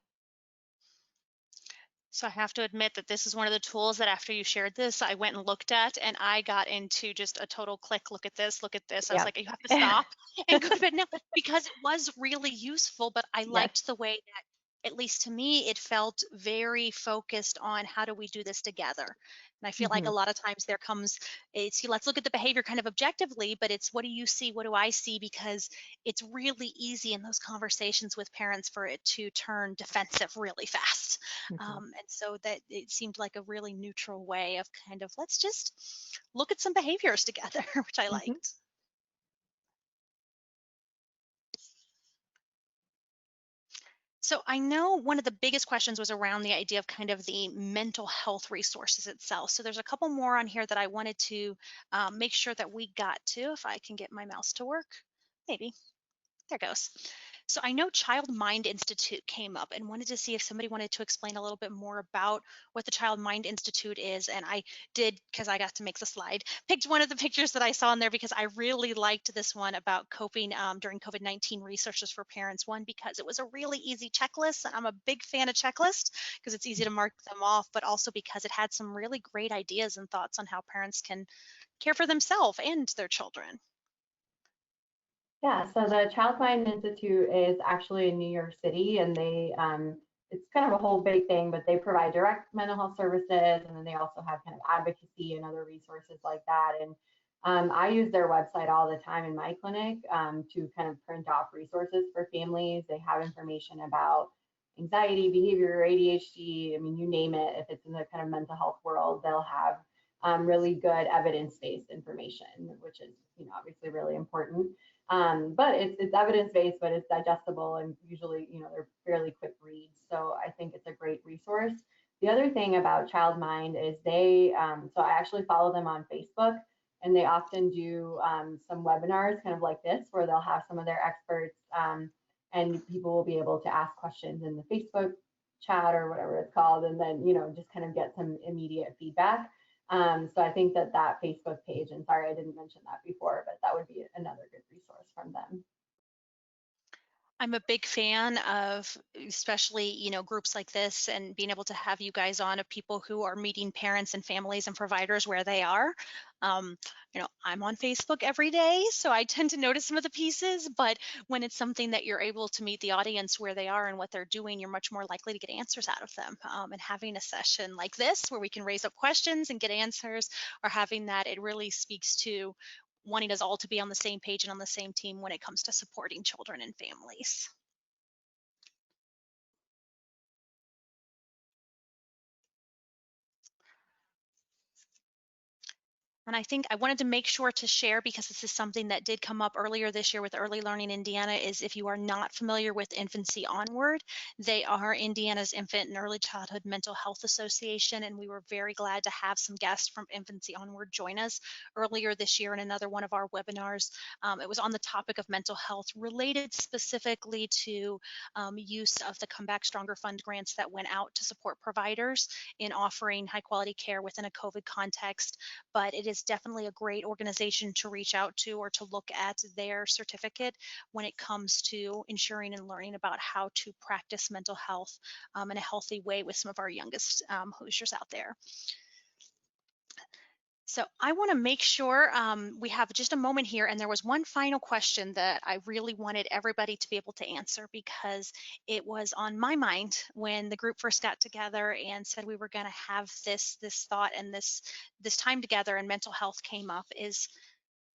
So I have to admit that this is one of the tools that after you shared this, I went and looked at, and I got into just a total click, look at this, look at this. I was Yeah. like, you have to stop and go to bed now, because it was really useful, but I Yes. liked the way that, at least to me, it felt very focused on how do we do this together. And I feel like a lot of times there comes, let's look at the behavior kind of objectively, but it's what do you see? What do I see? Because it's really easy in those conversations with parents for it to turn defensive really fast. And so that it seemed like a really neutral way of kind of, let's just look at some behaviors together, which I liked. So I know one of the biggest questions was around the idea of kind of the mental health resources itself. So there's a couple more on here that I wanted to make sure that we got to, if I can get my mouse to work. Maybe. There it goes. So I know Child Mind Institute came up and wanted to see if somebody wanted to explain a little bit more about what the Child Mind Institute is. And I did, because I got to make the slide, picked one of the pictures that I saw in there because I really liked this one about coping during COVID-19 resources for parents. One, because it was a really easy checklist. And I'm a big fan of checklists because it's easy to mark them off, but also because it had some really great ideas and thoughts on how parents can care for themselves and their children. Yeah, so the Child Mind Institute is actually in New York City, and it's kind of a whole big thing, but they provide direct mental health services, and then they also have kind of advocacy and other resources like that. And I use their website all the time in my clinic to kind of print off resources for families. They have information about anxiety, behavior, ADHD, I mean, you name it. If it's in the kind of mental health world, they'll have really good evidence-based information, which is, obviously really important. But it's evidence-based, but it's digestible, and usually, they're fairly quick reads. So I think it's a great resource. The other thing about Child Mind is so I actually follow them on Facebook, and they often do some webinars kind of like this, where they'll have some of their experts, and people will be able to ask questions in the Facebook chat or whatever it's called, and then, just kind of get some immediate feedback. So I think that Facebook page, and sorry, I didn't mention that before, but that would be another good resource from them. I'm a big fan of especially, groups like this and being able to have you guys on of people who are meeting parents and families and providers where they are. Um, I'm on Facebook every day, so I tend to notice some of the pieces, but when it's something that you're able to meet the audience where they are and what they're doing, you're much more likely to get answers out of them. And having a session like this where we can raise up questions and get answers, or having that, it really speaks to wanting us all to be on the same page and on the same team when it comes to supporting children and families. And I think I wanted to make sure to share, because this is something that did come up earlier this year with Early Learning Indiana, is if you are not familiar with Infancy Onward, they are Indiana's Infant and Early Childhood Mental Health Association, and we were very glad to have some guests from Infancy Onward join us earlier this year in another one of our webinars. It was on the topic of mental health, related specifically to use of the Come Back Stronger Fund grants that went out to support providers in offering high quality care within a COVID context. But it is definitely a great organization to reach out to or to look at their certificate when it comes to ensuring and learning about how to practice mental health in a healthy way with some of our youngest Hoosiers out there. So I want to make sure we have just a moment here, and there was one final question that I really wanted everybody to be able to answer, because it was on my mind when the group first got together and said we were going to have this thought and this time together, and mental health came up. Is,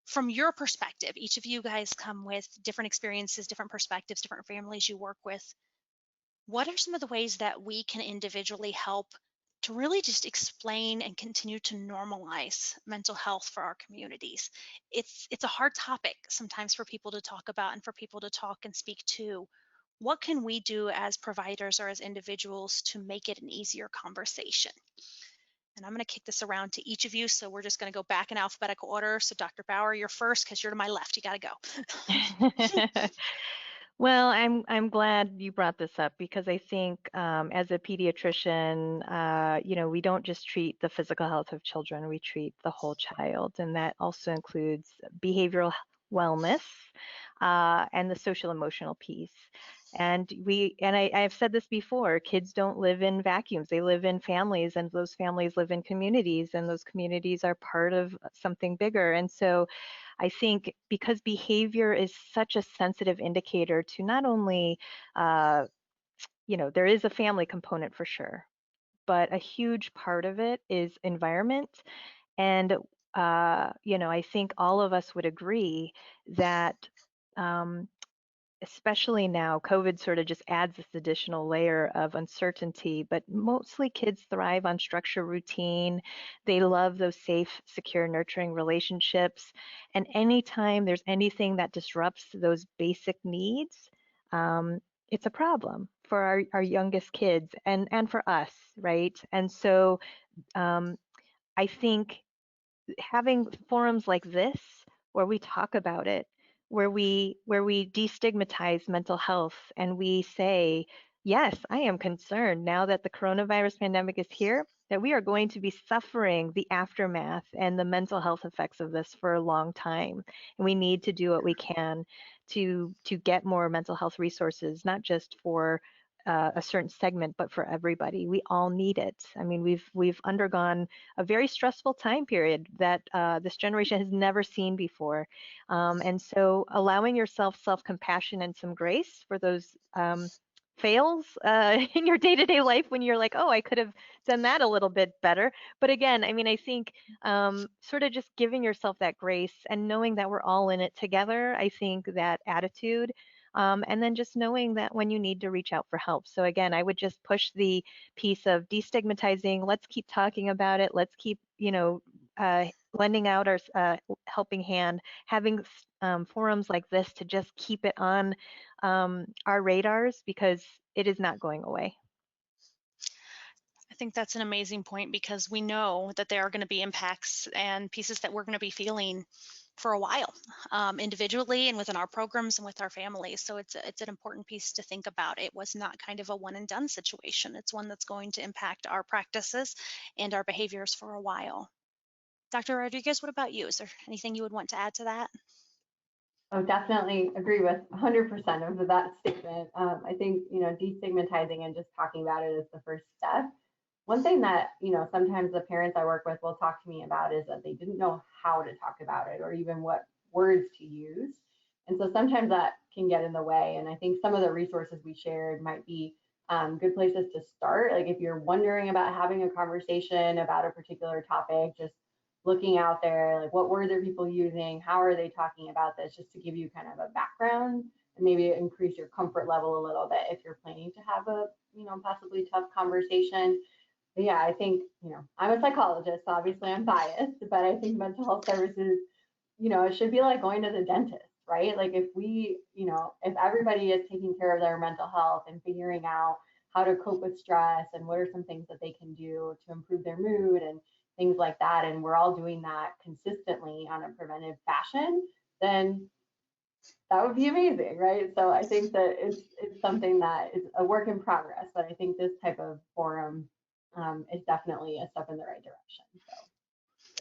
from your perspective, each of you guys come with different experiences, different perspectives, different families you work with. What are some of the ways that we can individually help to really just explain and continue to normalize mental health for our communities? It's a hard topic sometimes for people to talk about and for people to talk and speak to. What can we do as providers or as individuals to make it an easier conversation? And I'm going to kick this around to each of you. So we're just going to go back in alphabetical order. So Dr. Bauer, you're first because you're to my left. You got to go. Well, I'm glad you brought this up, because I think as a pediatrician, we don't just treat the physical health of children, we treat the whole child, and that also includes behavioral wellness and the social emotional piece. And I've said this before, kids don't live in vacuums. They live in families, and those families live in communities, and those communities are part of something bigger. And so I think because behavior is such a sensitive indicator to not only, there is a family component for sure, but a huge part of it is environment. And, I think all of us would agree that, especially now, COVID sort of just adds this additional layer of uncertainty, but mostly kids thrive on structure, routine. They love those safe, secure, nurturing relationships. And anytime there's anything that disrupts those basic needs, it's a problem for our youngest kids and for us, right? And so I think having forums like this where we talk about it, where we destigmatize mental health and we say, yes, I am concerned now that the coronavirus pandemic is here, that we are going to be suffering the aftermath and the mental health effects of this for a long time. And we need to do what we can to get more mental health resources, not just for a certain segment, but for everybody. We all need it. I mean, we've undergone a very stressful time period that this generation has never seen before. And so allowing yourself self-compassion and some grace for those fails in your day-to-day life when you're like, oh, I could have done that a little bit better. But again, I mean, I think sort of just giving yourself that grace and knowing that we're all in it together, I think that attitude, and then just knowing that when you need to reach out for help. So again, I would just push the piece of destigmatizing. Let's keep talking about it. Let's keep, lending out our helping hand, having forums like this to just keep it on our radars because it is not going away. I think that's an amazing point because we know that there are going to be impacts and pieces that we're going to be feeling for a while, individually and within our programs and with our families. So it's an important piece to think about. It was not kind of a one and done situation. It's one that's going to impact our practices and our behaviors for a while. Dr. Rodriguez, what about you? Is there anything you would want to add to that? Oh, definitely agree with 100% of that statement. I think, destigmatizing and just talking about it is the first step. One thing that, sometimes the parents I work with will talk to me about is that they didn't know how to talk about it or even what words to use. And so sometimes that can get in the way. And I think some of the resources we shared might be good places to start. Like if you're wondering about having a conversation about a particular topic, just looking out there, like what words are people using? How are they talking about this? Just to give you kind of a background and maybe increase your comfort level a little bit if you're planning to have a, possibly tough conversation. But yeah, I think, I'm a psychologist, so obviously I'm biased, but I think mental health services, it should be like going to the dentist, right? Like if we, if everybody is taking care of their mental health and figuring out how to cope with stress and what are some things that they can do to improve their mood and things like that, and we're all doing that consistently on a preventive fashion, then that would be amazing, right? So I think that it's something that is a work in progress, but I think this type of forum is definitely a step in the right direction. So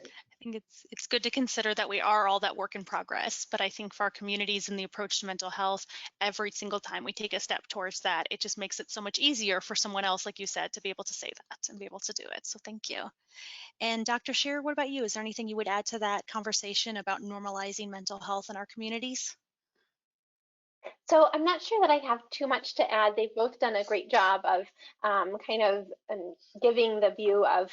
great. I think it's good to consider that we are all that work in progress, but I think for our communities and the approach to mental health, every single time we take a step towards that, it just makes it so much easier for someone else, like you said, to be able to say that and be able to do it. So thank you. And Dr. Shearer, what about you? Is there anything you would add to that conversation about normalizing mental health in our communities? So I'm not sure that I have too much to add. They've both done a great job of kind of giving the view of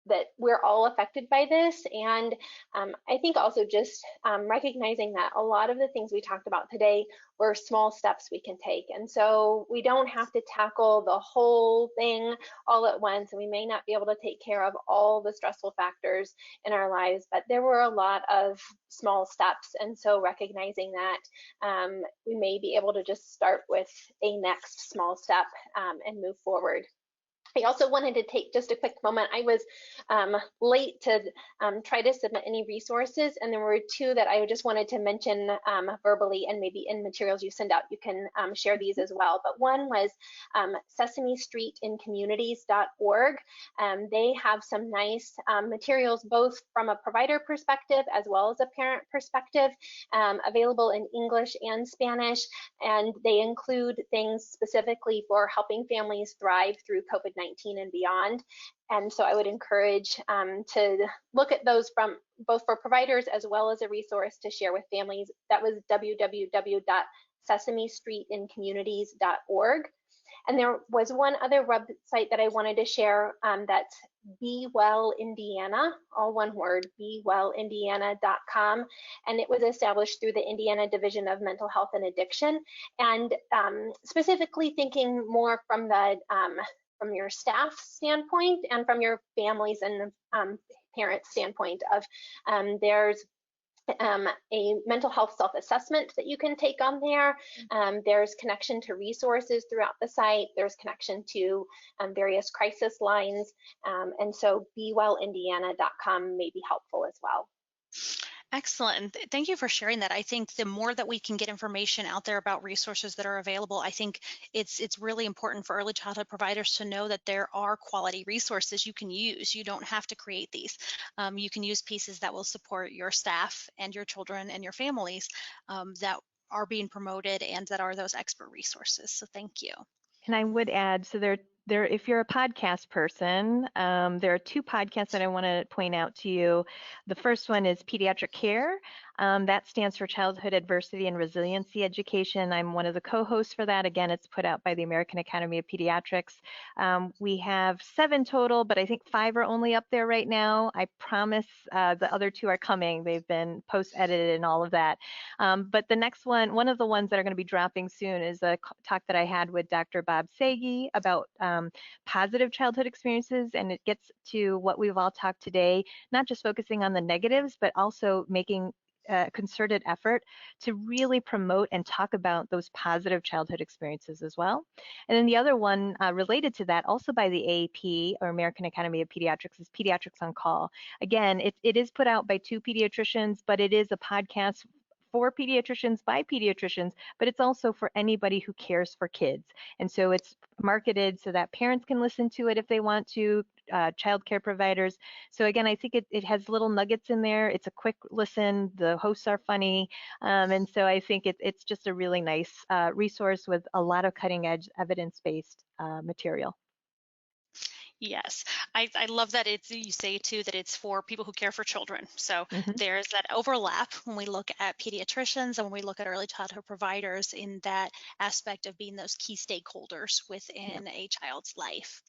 that we're all affected by this. And I think also just recognizing that a lot of the things we talked about today were small steps we can take. And so we don't have to tackle the whole thing all at once. And we may not be able to take care of all the stressful factors in our lives, but there were a lot of small steps. And so recognizing that we may be able to just start with a next small step and move forward. I also wanted to take just a quick moment. I was late to try to submit any resources, and there were two that I just wanted to mention verbally, and maybe in materials you send out, you can share these as well. But one was sesamestreetincommunities.org. They have some nice materials, both from a provider perspective as well as a parent perspective, available in English and Spanish, and they include things specifically for helping families thrive through COVID-19 and beyond. And so I would encourage to look at those from both for providers as well as a resource to share with families. That was www.sesamestreetincommunities.org. And there was one other website that I wanted to share that's Be Well Indiana, all one word, bewellindiana.com. And it was established through the Indiana Division of Mental Health and Addiction. And specifically thinking more from the from your staff standpoint and from your families and parents standpoint of there's a mental health self-assessment that you can take on there. There's connection to resources throughout the site. There's connection to various crisis lines. And so bewellindiana.com may be helpful as well. Excellent. And thank you for sharing that. I think the more that we can get information out there about resources that are available, I think it's really important for early childhood providers to know that there are quality resources you can use. You don't have to create these. You can use pieces that will support your staff and your children and your families that are being promoted and that are those expert resources. So thank you. And I would add, so if you're a podcast person, there are two podcasts that I want to point out to you. The first one is Pediatric Care. That stands for Childhood Adversity and Resiliency Education. I'm one of the co-hosts for that. Again, it's put out by the American Academy of Pediatrics. We have 7 total, but I think 5 are only up there right now. I promise the other 2 are coming. They've been post-edited and all of that. But the next one of the ones that are going to be dropping soon is a talk that I had with Dr. Bob Sagi about positive childhood experiences, and it gets to what we've all talked today, not just focusing on the negatives, but also making a concerted effort to really promote and talk about those positive childhood experiences as well. And then the other one related to that, also by the AAP, or American Academy of Pediatrics, is Pediatrics on Call. Again, it is put out by 2 pediatricians, but it is a podcast for pediatricians by pediatricians, but it's also for anybody who cares for kids. And so it's marketed so that parents can listen to it if they want to, child care providers. So again, I think it has little nuggets in there. It's a quick listen. The hosts are funny. And so I think it's just a really nice resource with a lot of cutting edge evidence-based material. Yes, I love that you say too that it's for people who care for children. So Mm-hmm. there's that overlap when we look at pediatricians and when we look at early childhood providers in that aspect of being those key stakeholders within a child's life.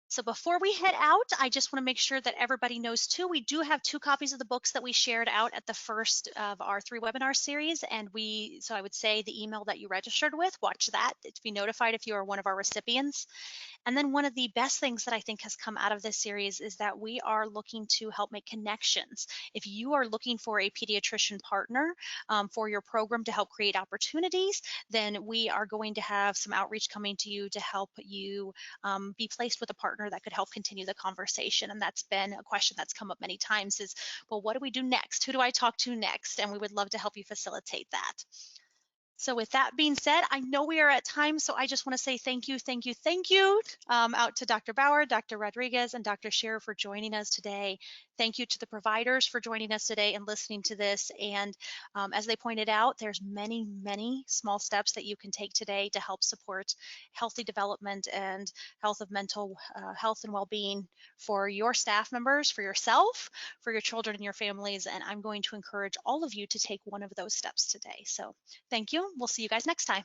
So before we head out, I just want to make sure that everybody knows too, we do have 2 copies of the books that we shared out at the first of our 3 webinar series. And so I would say the email that you registered with, watch that to be notified if you are one of our recipients. And then one of the best things that I think has come out of this series is that we are looking to help make connections. If you are looking for a pediatrician partner for your program to help create opportunities, then we are going to have some outreach coming to you to help you be placed with a partner that could help continue the conversation. And that's been a question that's come up many times is, well, what do we do next? Who do I talk to next? And we would love to help you facilitate that. So with that being said, I know we are at time, so I just want to say thank you out to Dr. Bauer, Dr. Rodriguez, and Dr. Scherer for joining us today. Thank you to the providers for joining us today and listening to this. And as they pointed out, there's many, many small steps that you can take today to help support healthy development and health and well-being for your staff members, for yourself, for your children and your families. And I'm going to encourage all of you to take one of those steps today. So thank you. We'll see you guys next time.